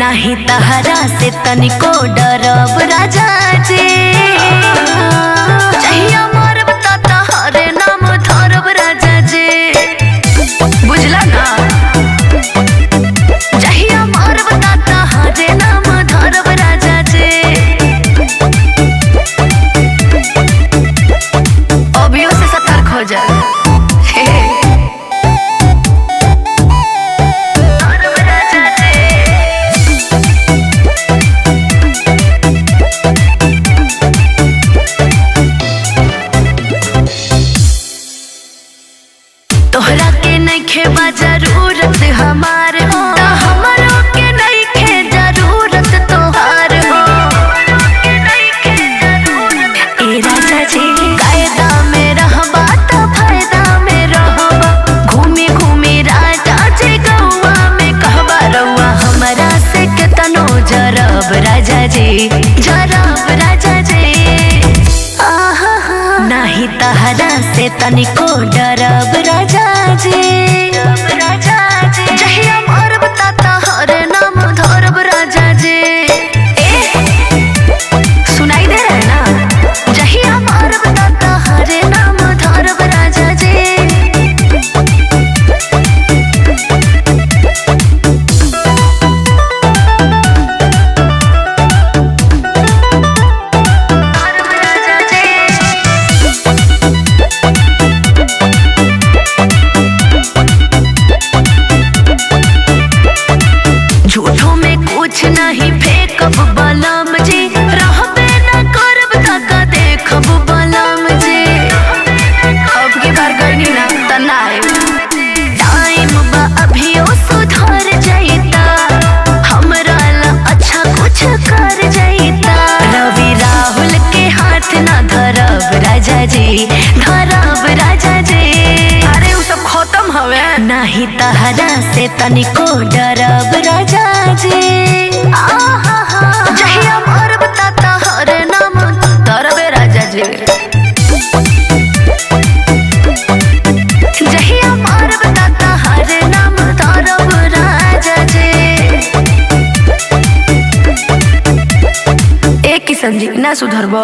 नाही तहरा से तनिको डरब राजा जी। चाहिए मोर बताता हरे नाम धरब राजा जी, बुझला ना। चाहिए मोर बताता हरे नाम धरब राजा जी। अभियो से सतर्क हो जा। तोहरा के नइखे बा जरूरत हमार हो, हमरो के नइखे जरूरत तोहार हो। ए राजा जी कायदा में रहबा त फायदा में रहबा, घूमी घूमी राजा जी गौआ में कहबा रउआ हमरा से केतनो जरब राजा जी, जरब राजा जी। नाही तहरा से तनिको डरब राजा जी, राजा जी। जहिया मोर बताता हरे नाम धरब राजा जी। सुनाई दे रहा है ना। जहिया मोर बताता हरे नाम धरब राजा जी। झूठों में कुछ नहीं फेंकब बलम जी, रहबे न करब तका देखब बलम जी। अब की बार गईनी ना तनाए टाइम बा अभियो सुधर जाइता, हमरा ला अच्छा कुछ कर जाइता। रवि राहुल के हाथ ना धरब राजा जी, धरब राजा जी। अरे उ सब खत्म हवे। नहीं तहरा से तनिको डरब राजा जी। जहिया मोर बताता हरे नाम धरबे राजा जी। जहिया मोर बताता हरे नाम धरब राजा जी। एक किशन जी ना सुधरब।